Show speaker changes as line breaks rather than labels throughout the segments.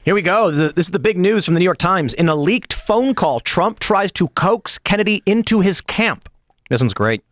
Here we go. This is the big news from the New York Times. In a leaked phone call, Trump tries to coax Kennedy into his camp. This one's great.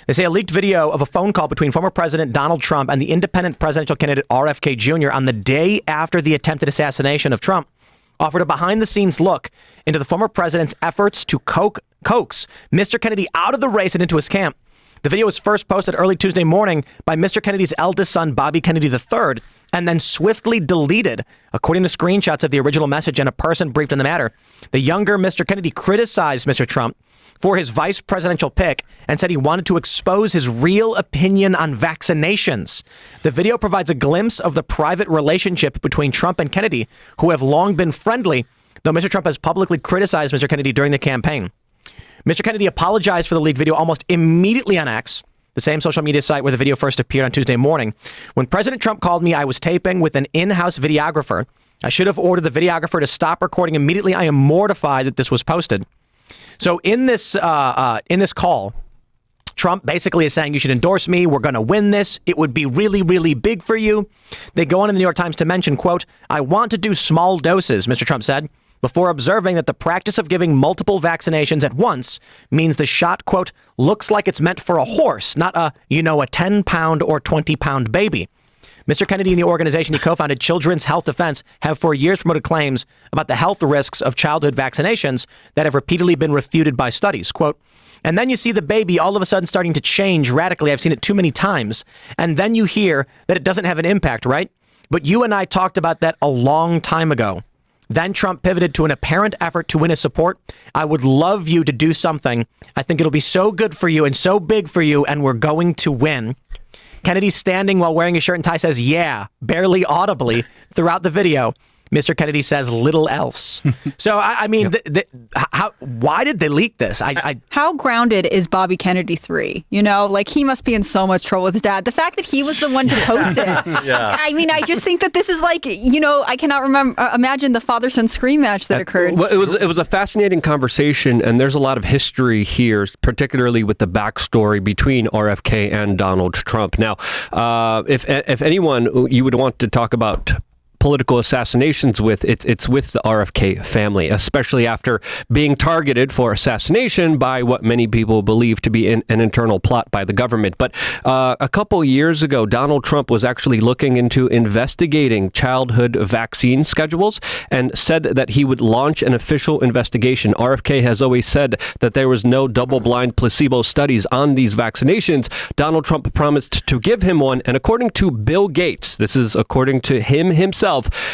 They say a leaked video of a phone call between former President Donald Trump and the independent presidential candidate RFK Jr. on the day after the attempted assassination of Trump offered a behind-the-scenes look into the former president's efforts to coax Mr. Kennedy out of the race and into his camp. The video was first posted early Tuesday morning by Mr. Kennedy's eldest son, Bobby Kennedy III, and then swiftly deleted, according to screenshots of the original message and a person briefed on the matter. The younger Mr. Kennedy criticized Mr. Trump for his vice presidential pick and said he wanted to expose his real opinion on vaccinations. The video provides a glimpse of the private relationship between Trump and Kennedy, who have long been friendly, though Mr. Trump has publicly criticized Mr. Kennedy during the campaign. Mr. Kennedy apologized for the leaked video almost immediately on X, the same social media site where the video first appeared on Tuesday morning. When President Trump called me, I was taping with an in-house videographer. I should have ordered the videographer to stop recording immediately. I am mortified that this was posted. So in this call, Trump basically is saying you should endorse me. We're going to win this. It would be really, really big for you. They go on in the New York Times to mention, quote, I want to do small doses, Mr. Trump said, before observing that the practice of giving multiple vaccinations at once means the shot, quote, looks like it's meant for a horse, not a 10-pound or 20-pound baby. Mr. Kennedy and the organization he co-founded, Children's Health Defense, have for years promoted claims about the health risks of childhood vaccinations that have repeatedly been refuted by studies. Quote, and then you see the baby all of a sudden starting to change radically. I've seen it too many times. And then you hear that it doesn't have an impact, right? But you and I talked about that a long time ago. Then Trump pivoted to an apparent effort to win his support. I would love you to do something. I think it'll be so good for you and so big for you, and we're going to win. Kennedy, standing while wearing a shirt and tie, says, yeah, barely audibly throughout the video. Mr. Kennedy says little else. So, I mean, why did they leak this?
How grounded is Bobby Kennedy III? He must be in so much trouble with his dad. The fact that he was the one to post it. Yeah. I mean, I just think that this is I cannot imagine the father-son scream match that occurred.
Well, it was a fascinating conversation, and there's a lot of history here, particularly with the backstory between RFK and Donald Trump. Now, if anyone you would want to talk about political assassinations with, it's with the RFK family, especially after being targeted for assassination by what many people believe to be an internal plot by the government. But a couple years ago, Donald Trump was actually looking into investigating childhood vaccine schedules and said that he would launch an official investigation. RFK has always said that there was no double-blind placebo studies on these vaccinations. Donald Trump promised to give him one, and according to Bill Gates, this is according to him himself,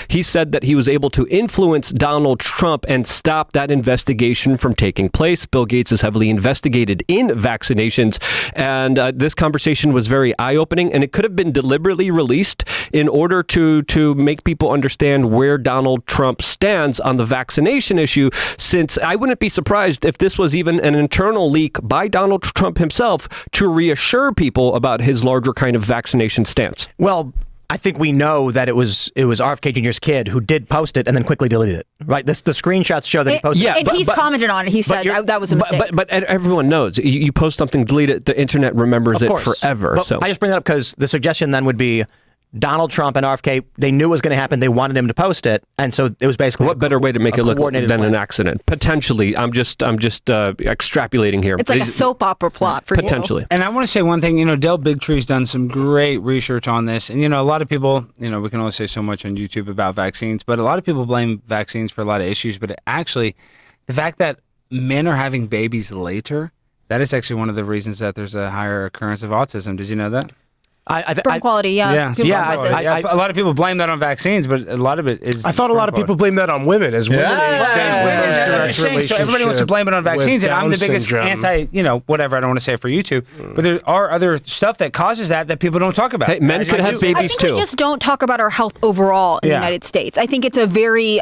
he said that he was able to influence Donald Trump and stop that investigation from taking place. Bill Gates is heavily investigated in vaccinations, and this conversation was very eye-opening, and it could have been deliberately released in order to make people understand where Donald Trump stands on the vaccination issue, since I wouldn't be surprised if this was even an internal leak by Donald Trump himself to reassure people about his larger kind of vaccination stance.
Well, I think we know that it was RFK Jr.'s kid who did post it and then quickly deleted it. Right? The screenshots show that he posted it.
And he's commented on it. He said that was a mistake.
But everyone knows. You post something, delete it, the internet remembers it forever.
But
so
I just bring that up because the suggestion then would be Donald Trump and RFK, they knew it was going to happen. They wanted him to post it. And so it was basically
what better way to make it look than an accident? Potentially. I'm just extrapolating here.
It's like a soap opera plot for
potentially.
And I want to say one thing, Del Bigtree's done some great research on this. And, a lot of people, we can only say so much on YouTube about vaccines, but a lot of people blame vaccines for a lot of issues. But actually, the fact that men are having babies later, that is actually one of the reasons that there's a higher occurrence of autism. Did you know that?
Sperm quality, yeah.
A lot of people blame that on vaccines, but a lot of it is.
I thought a lot of people blame that on women as women.
So everybody wants to blame it on vaccines, and I'm the biggest anti, whatever. I don't want to say it for YouTube, but there are other stuff that causes that people don't talk about.
Hey, men could have babies too.
I think we just don't talk about our health overall in the United States. I think it's a very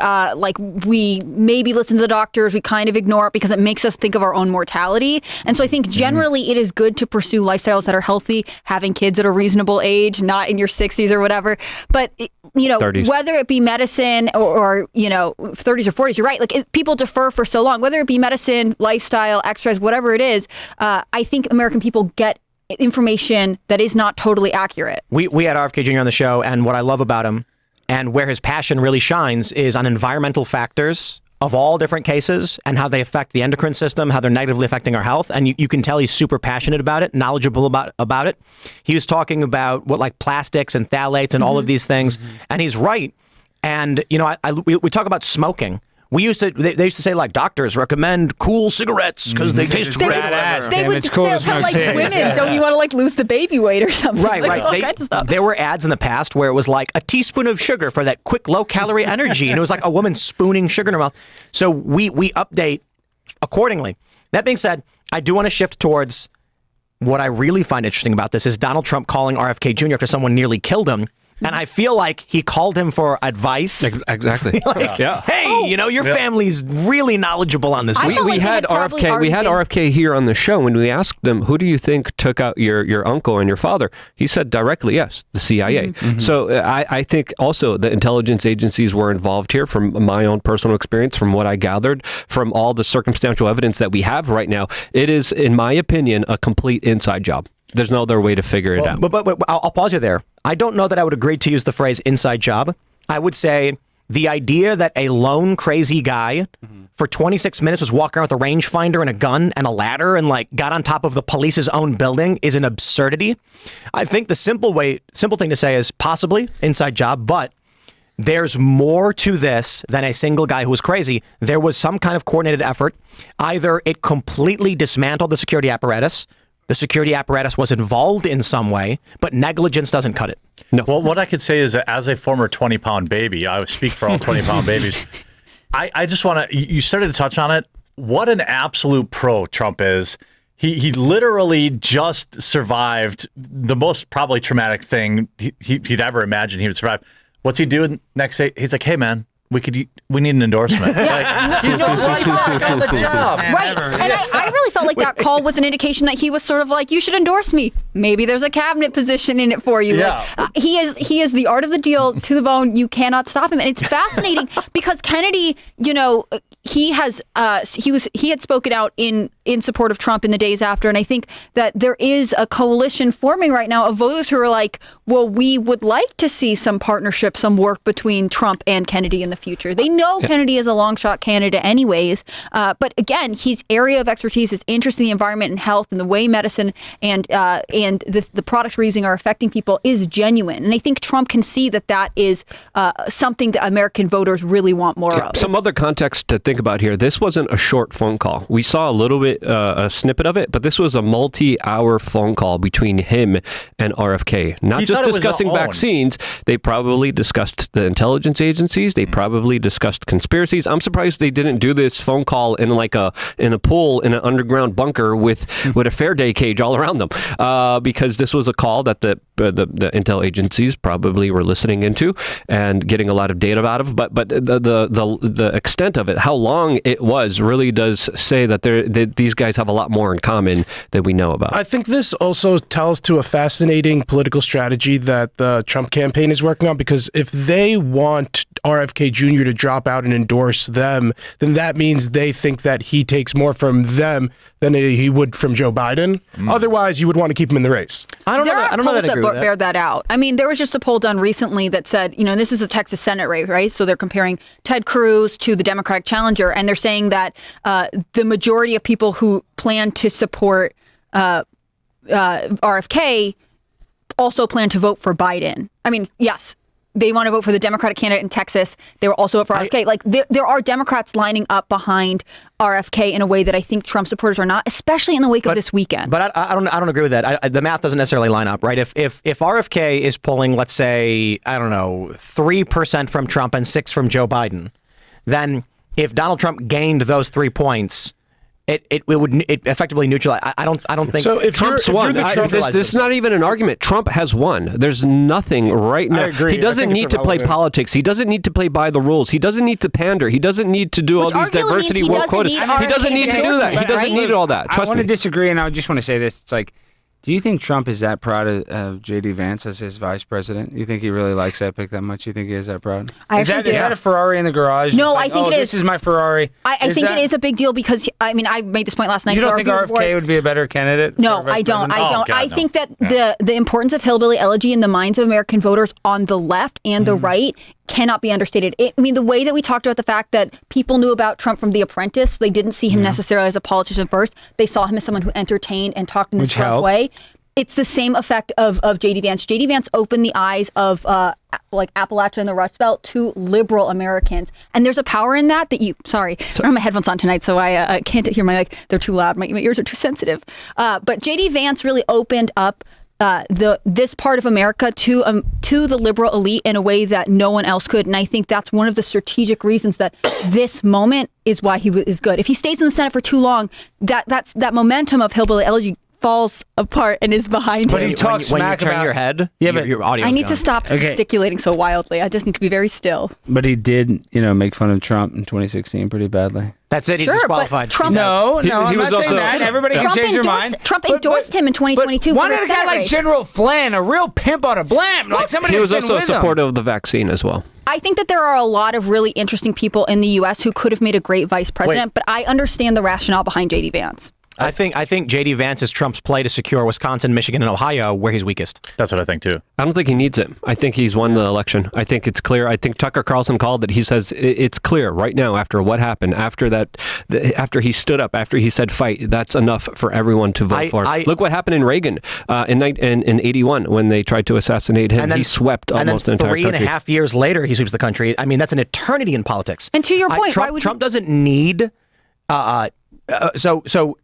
we maybe listen to the doctors, we kind of ignore it because it makes us think of our own mortality, and so I think generally it is good to pursue lifestyles that are healthy, having kids at a reasonable age, not in your 60s or whatever. But, 30s. Whether it be medicine or 30s or 40s, you're right. People defer for so long, whether it be medicine, lifestyle, exercise, whatever it is. I think American people get information that is not totally accurate.
We had RFK Jr. on the show, and what I love about him And where his passion really shines is on environmental factors of all different cases and how they affect the endocrine system, how they're negatively affecting our health. And you can tell he's super passionate about it, knowledgeable about it. He was talking about what like plastics and phthalates and all of these things. And he's right. And, you know, we talk about smoking. They used to say like doctors recommend cool cigarettes because they taste great.
They would say like women, don't you want to like lose the baby weight or something?
Right,
like,
right.
all kinds of stuff.
There were ads in the past where it was like a teaspoon of sugar for that quick low calorie energy, and it was like a woman spooning sugar in her mouth. So we update accordingly. That being said, I do want to shift towards what I really find interesting about this is Donald Trump calling RFK Jr. after someone nearly killed him. And I feel like he called him for advice.
Exactly.
Hey, you know, your family's really knowledgeable on this.
We had RFK here on the show, and we asked him, who do you think took out your uncle and your father? He said directly, yes, the CIA. So I think also the intelligence agencies were involved here from my own personal experience, from what I gathered, from all the circumstantial evidence that we have right now. It is, in my opinion, a complete inside job. There's no other way to figure it out.
But I'll pause you there. I don't know that I would agree to use the phrase inside job. I would say the idea that a lone crazy guy for 26 minutes was walking around with a rangefinder and a gun and a ladder and like got on top of the police's own building is an absurdity. I think the simple thing to say is possibly inside job, but there's more to this than a single guy who was crazy. There was some kind of coordinated effort. Either it completely dismantled the security apparatus, the security apparatus was involved in some way, but negligence doesn't cut it.
No. Well, what I could say is that as a former 20-pound baby, I speak for all 20-pound babies. I just want to, you started to touch on it. What an absolute pro Trump is. He literally just survived the most probably traumatic thing he'd ever imagined he would survive. What's he doing next day? He's like, hey, man. We need an endorsement. He's right on the job.
Right. And I really felt like that call was an indication that he was sort of like, you should endorse me. Maybe there's a cabinet position in it for you.
Yeah.
Like, he is the art of the deal to the bone. You cannot stop him. And it's fascinating because Kennedy, you know, he had spoken out in support of Trump in the days after. And I think that there is a coalition forming right now of voters who are like, well, we would like to see some partnership, some work between Trump and Kennedy in the future. They know Kennedy is a long shot candidate anyways. But again, his area of expertise is interest in the environment and health and the way medicine and the products we're using are affecting people is genuine. And I think Trump can see that is something that American voters really want more of.
Some other context to think about here. This wasn't a short phone call. We saw a little bit, a snippet of it, but this was a multi-hour phone call between him and RFK. Not just discussing vaccines. They probably discussed the intelligence agencies. They probably discussed conspiracies. I'm surprised they didn't do this phone call in a pool in an underground bunker with a Faraday cage all around them, because this was a call that the intel agencies probably were listening into and getting a lot of data out of. But the extent of it, how long it was, really does say that these guys have a lot more in common than we know about.
I think this also tells to a fascinating political strategy that the Trump campaign is working on, because if they want RFK Jr. to drop out and endorse them, then that means they think that he takes more from them than he would from Joe Biden. Otherwise, you would want to keep him in the race.
I don't know that I agree with that.
Bear that out. I mean, there was just a poll done recently that said, you know, this is the Texas Senate race, right? So they're comparing Ted Cruz to the Democratic challenger, and they're saying that the majority of people who plan to support RFK also plan to vote for Biden. I mean, yes, they want to vote for the Democratic candidate in Texas. They will also vote for RFK. Like there are Democrats lining up behind RFK in a way that I think Trump supporters are not, especially in the wake of this weekend.
But I don't agree with that. The math doesn't necessarily line up, right? If RFK is pulling, let's say, 3% from Trump and 6% from Joe Biden, then if Donald Trump gained those 3 points, it would effectively neutralize. I don't think
so. If
Trump's won. This is not even an argument. Trump has won. There's nothing right now.
I agree.
He doesn't need to play politics. He doesn't need to play by the rules. He doesn't need to pander. He doesn't need to do all these diversity work quotas. He doesn't need to do that. He doesn't need all that.
I want to disagree, and I just want to say this. It's like, Do you think Trump is that proud of JD Vance as his vice president? You think he really likes that pick that much? You think he is that proud?
Is
that a Ferrari in the garage?
No,
like,
I think it is.
This is my Ferrari.
I think it is a big deal because, I mean, I made this point last night.
You don't think RFK would be a better candidate?
No, I don't.
God,
I
no.
think that the importance of hillbilly elegy in the minds of American voters on the left and the right cannot be understated. I mean, the way that we talked about the fact that people knew about Trump from The Apprentice, so they didn't see him necessarily as a politician first. They saw him as someone who entertained and talked in this rough way. It's the same effect of JD Vance. JD Vance opened the eyes of like Appalachia and the Rust Belt to liberal Americans. And there's a power in that you, sorry, I don't have my headphones on tonight, so I can't hear they're too loud. My ears are too sensitive. But JD Vance really opened up this part of America to the liberal elite in a way that no one else could. And I think that's one of the strategic reasons that this moment is why he is good. If he stays in the Senate for too long, that momentum of hillbilly elegy falls apart and is behind him.
But he talks
when you
smack
turn
about
your head,
but
your audio.
I need to stop gesticulating so wildly. I just need to be very still.
But he did, make fun of Trump in 2016 pretty badly.
That's it. He's
Sure, but
disqualified.
Trump-
No,
He
I'm
was
not saying
also-
that. Everybody can change their mind.
Trump endorsed him in 2022.
But why
for the
not a guy
Senate
like
race.
General Flynn, a real pimp on a blam, like somebody
He
who's
was also supportive of the vaccine as well.
I think that there are a lot of really interesting people in the U.S. who could have made a great vice president, but I understand the rationale behind JD Vance.
I think JD Vance is Trump's play to secure Wisconsin, Michigan, and Ohio, where he's weakest.
That's what I think too.
I don't think he needs it. I think he's won the election. I think it's clear. I think Tucker Carlson called it. He says it's clear right now after what happened, after he stood up, after he said fight, that's enough for everyone to vote for. Look what happened in Reagan in 81 when they tried to assassinate him. He swept almost the entire country.
3.5 years later, he sweeps the country. I mean, that's an eternity in politics.
And to your point,
Trump doesn't need... So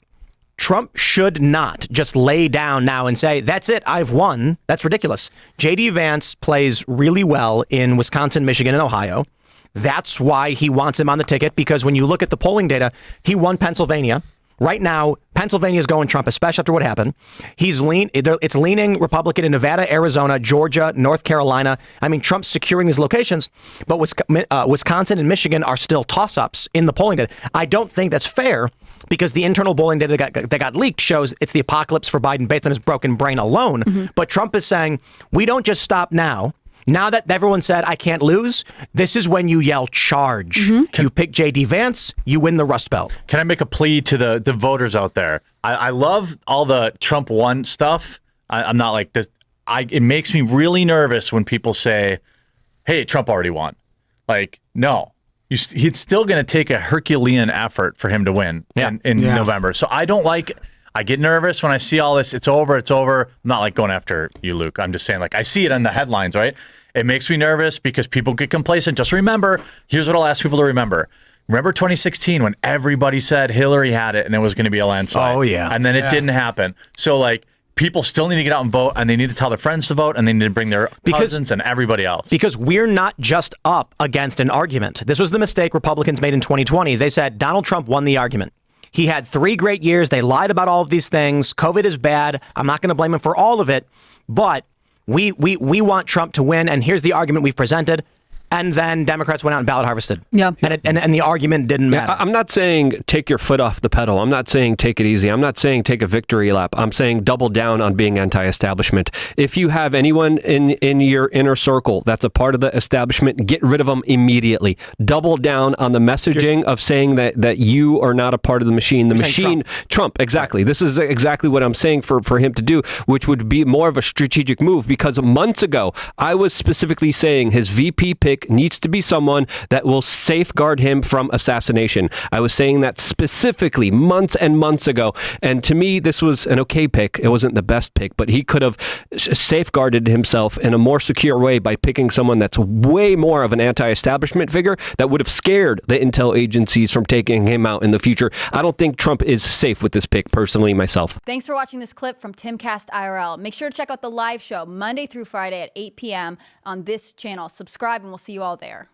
Trump should not just lay down now and say, that's it, I've won. That's ridiculous. JD Vance plays really well in Wisconsin, Michigan, and Ohio. That's why he wants him on the ticket, because when you look at the polling data, he won Pennsylvania. Right now, Pennsylvania is going Trump, especially after what happened. It's leaning Republican in Nevada, Arizona, Georgia, North Carolina. I mean, Trump's securing these locations, but Wisconsin and Michigan are still toss-ups in the polling data. I don't think that's fair, because the internal polling data that got leaked shows it's the apocalypse for Biden based on his broken brain alone. Mm-hmm. But Trump is saying, we don't just stop now. Now that everyone said, I can't lose, this is when you yell charge. Mm-hmm. You pick JD Vance, you win the Rust Belt.
Can I make a plea to the voters out there? I love all the Trump won stuff. I'm not like this. It makes me really nervous when people say, hey, Trump already won. Like, no. He's still going to take a Herculean effort for him to win in November. So I get nervous when I see all this. It's over. I'm not like going after you, Luke. I'm just saying, like, I see it in the headlines, right? It makes me nervous because people get complacent. Just remember, here's what I'll ask people to remember. Remember 2016 when everybody said Hillary had it and it was going to be a landslide?
Oh, yeah.
And then it didn't happen. So, like, people still need to get out and vote, and they need to tell their friends to vote, and they need to bring their cousins and everybody else.
Because we're not just up against an argument. This was the mistake Republicans made in 2020. They said Donald Trump won the argument. He had 3 great years. They lied about all of these things. COVID is bad. I'm not going to blame him for all of it. But we want Trump to win. And here's the argument we've presented. And then Democrats went out and ballot harvested. Yeah. And the argument didn't matter.
I'm not saying take your foot off the pedal. I'm not saying take it easy. I'm not saying take a victory lap. I'm saying double down on being anti-establishment. If you have anyone in your inner circle that's a part of the establishment, get rid of them immediately. Double down on the messaging of saying that you are not a part of the machine. The machine, Trump, exactly. This is exactly what I'm saying for him to do, which would be more of a strategic move, because months ago, I was specifically saying his VP pick needs to be someone that will safeguard him from assassination. I was saying that specifically months and months ago. And to me, this was an okay pick. It wasn't the best pick, but he could have safeguarded himself in a more secure way by picking someone that's way more of an anti-establishment figure that would have scared the intel agencies from taking him out in the future. I don't think Trump is safe with this pick, personally, myself.
Thanks for watching this clip from Timcast IRL. Make sure to check out the live show Monday through Friday at 8 p.m. on this channel. Subscribe and we'll see you all there.